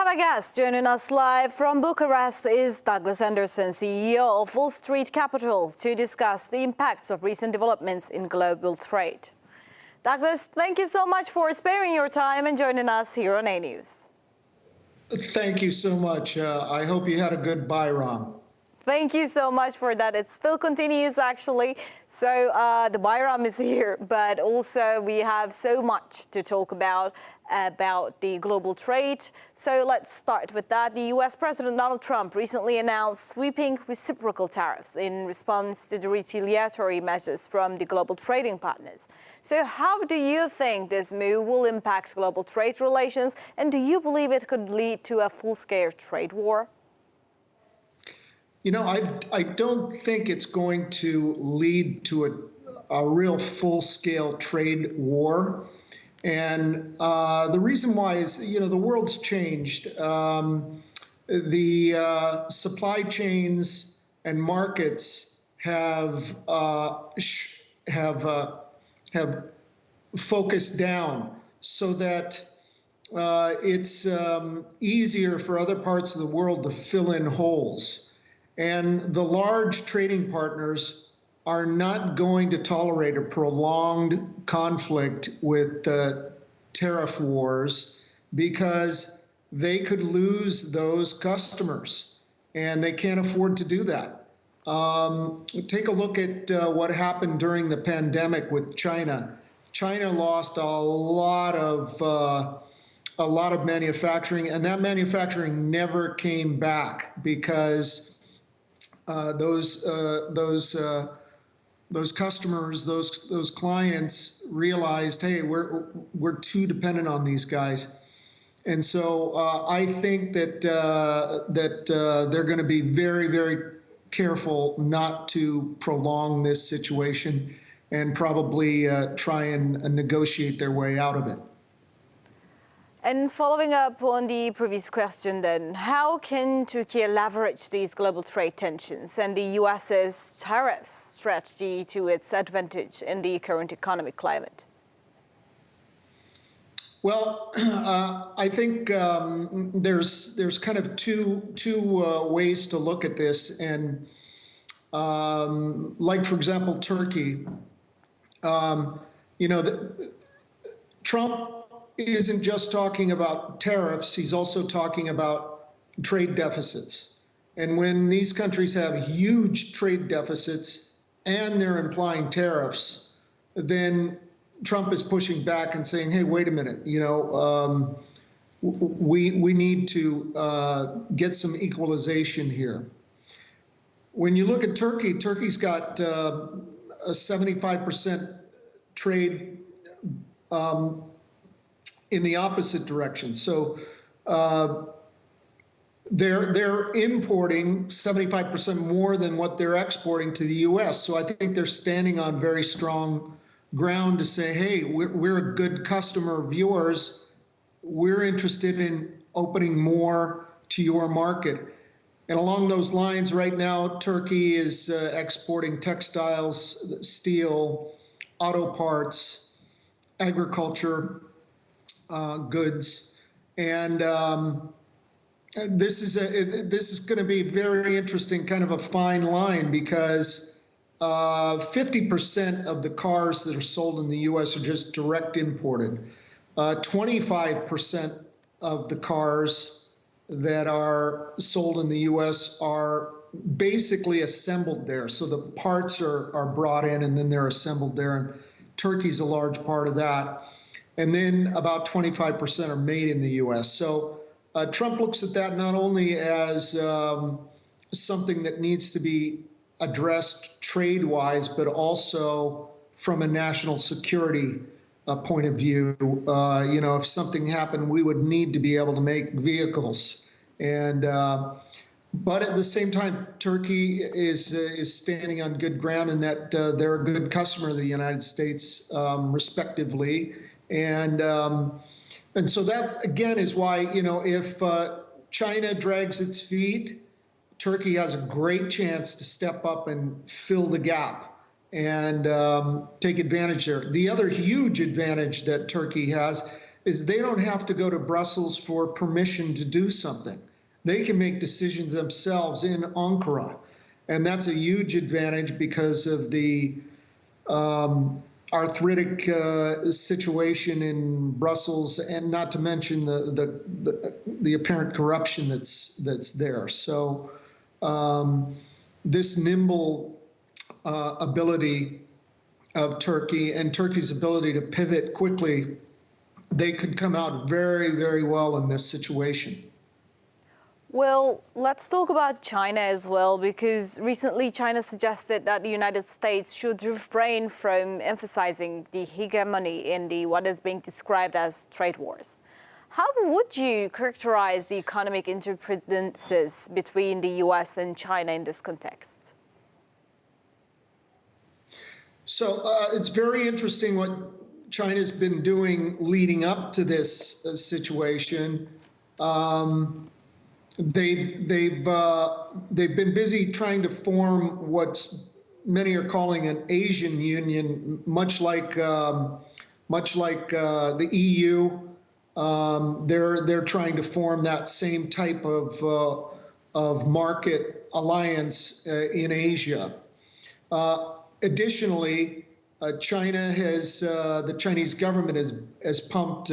another guest joining us live from Bucharest is Douglas Anderson, CEO of Wall Street Capital, to discuss the impacts of recent developments in global trade. Douglas, thank you so much for sparing your time and joining us here on A News. Thank you so much. I hope you had a good Bayram. Thank you so much for that. It still continues, actually. So the Bayram is here, but also we have so much to talk about the global trade. So let's start with that. The US President Donald Trump recently announced sweeping reciprocal tariffs in response to the retaliatory measures from the global trading partners. So how do you think this move will impact global trade relations? And do you believe it could lead to a full-scale trade war? You know, I don't think it's going to lead to a real full-scale trade war. And the reason why is, you know, the world's changed. The supply chains and markets have focused down so that it's easier for other parts of the world to fill in holes. And the large trading partners are not going to tolerate a prolonged conflict with tariff wars because they could lose those customers, and they can't afford to do that. Take a look at what happened during the pandemic with China. China lost a lot of manufacturing, and that manufacturing never came back because those customers, those clients realized, hey, we're too dependent on these guys, and so I think that they're going to be very, very careful not to prolong this situation, and probably try and negotiate their way out of it. And following up on the previous question then, how can Turkey leverage these global trade tensions and the US's tariffs strategy to its advantage in the current economic climate? Well, I think there's kind of two ways to look at this. And like, for example, Turkey, you know, Trump isn't just talking about tariffs, he's also talking about trade deficits. And when these countries have huge trade deficits and they're implying tariffs, then Trump is pushing back and saying, hey, wait a minute, you know, we need to get some equalization here. When you look at Turkey, Turkey's got a 75% trade in the opposite direction. So they're importing 75% more than what they're exporting to the US. So I think they're standing on very strong ground to say, hey, we're a good customer of yours. We're interested in opening more to your market. And along those lines, right now, Turkey is exporting textiles, steel, auto parts, agriculture, goods, and this is going to be very interesting, kind of a fine line, because 50% of the cars that are sold in the U.S. are just direct imported. 25% of the cars that are sold in the U.S. are basically assembled there. So the parts are brought in and then they're assembled there. And Turkey's a large part of that. And then about 25% are made in the U.S. So Trump looks at that not only as something that needs to be addressed trade-wise, but also from a national security point of view. You know, if something happened, we would need to be able to make vehicles. And but at the same time, Turkey is standing on good ground in that they're a good customer of the United States, respectively. And so that, again, is why, you know, if China drags its feet, Turkey has a great chance to step up and fill the gap and take advantage there. The other huge advantage that Turkey has is they don't have to go to Brussels for permission to do something. They can make decisions themselves in Ankara. And that's a huge advantage because of the arthritic situation in Brussels, and not to mention the apparent corruption that's there. So this nimble ability of Turkey and Turkey's ability to pivot quickly, they could come out very, very well in this situation. Well, let's talk about China as well, because recently China suggested that the United States should refrain from emphasizing the hegemony in what is being described as trade wars. How would you characterize the economic interdependencies between the US and China in this context? So it's very interesting what China's been doing leading up to this situation. They've been busy trying to form what many are calling an Asian Union, much like the EU. They're trying to form that same type of market alliance in Asia. Additionally, the Chinese government has pumped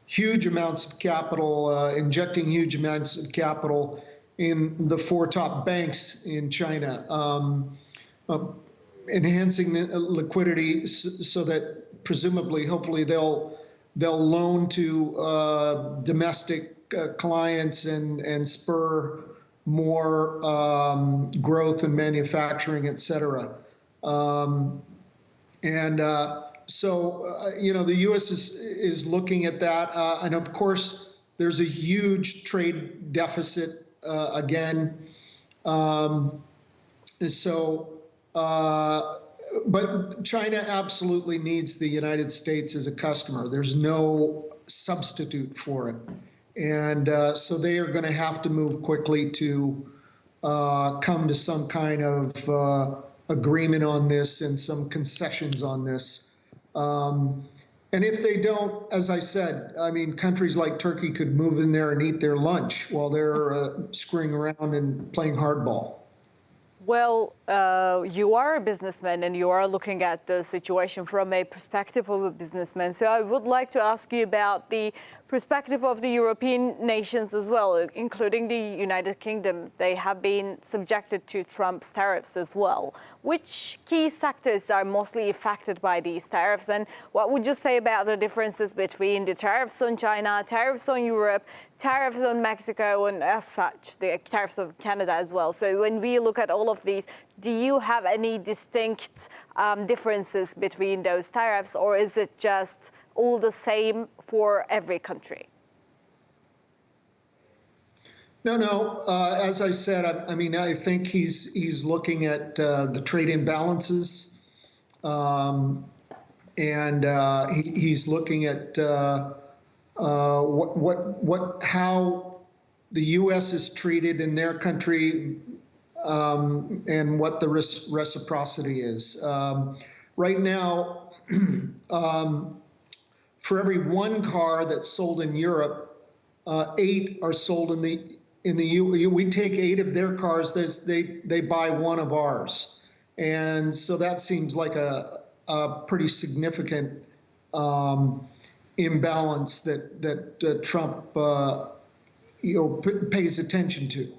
huge amounts of capital, injecting huge amounts of capital in the four top banks in China, enhancing the liquidity so that presumably, hopefully, they'll loan to domestic clients and spur more growth in manufacturing, et cetera. The U.S. is looking at that. And of course, there's a huge trade deficit again. But China absolutely needs the United States as a customer. There's no substitute for it. And so they are going to have to move quickly to come to some kind of agreement on this and some concessions on this. And if they don't, as I said, I mean, countries like Turkey could move in there and eat their lunch while they're screwing around and playing hardball. Well, you are a businessman and you are looking at the situation from a perspective of a businessman. So I would like to ask you about the perspective of the European nations as well, including the United Kingdom. They have been subjected to Trump's tariffs as well. Which key sectors are mostly affected by these tariffs? And what would you say about the differences between the tariffs on China, tariffs on Europe, tariffs on Mexico, and as such, the tariffs of Canada as well? So when we look at all of these, do you have any distinct differences between those tariffs, or is it just all the same for every country? No. As I said, I mean, I think he's looking at the trade imbalances, and he's looking at how the U.S. is treated in their country. And what the reciprocity is. Right now, for every one car that's sold in Europe, 8 are sold in the EU. We take 8 of their cars, they buy 1 of ours. And so that seems like a pretty significant imbalance that Trump pays attention to.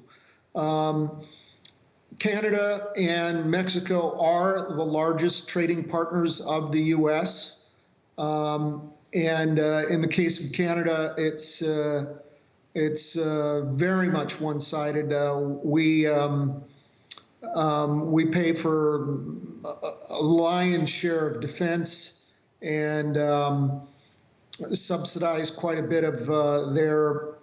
Canada and Mexico are the largest trading partners of the U.S. And in the case of Canada, it's very much one-sided. We pay for a lion's share of defense and subsidize quite a bit of their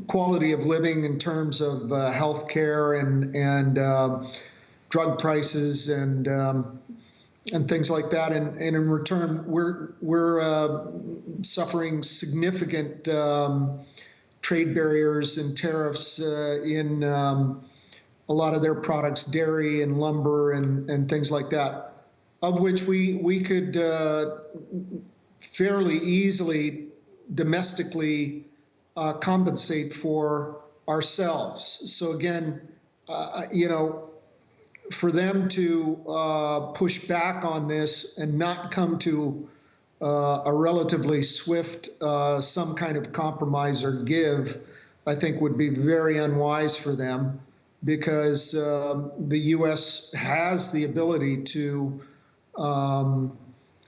quality of living in terms of health care and drug prices and things like that. And in return, we're suffering significant trade barriers and tariffs in a lot of their products, dairy and lumber and things like that. of which we could fairly easily domestically compensate for ourselves. So again, for them to push back on this and not come to a relatively swift some kind of compromise or give, I think would be very unwise for them, because the U.S. has the ability to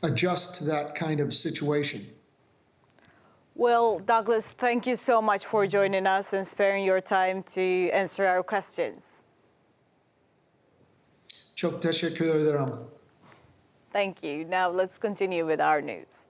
adjust to that kind of situation. Well, Douglas, thank you so much for joining us and sparing your time to answer our questions. Çok teşekkür ederim. Thank you. Now let's continue with our news.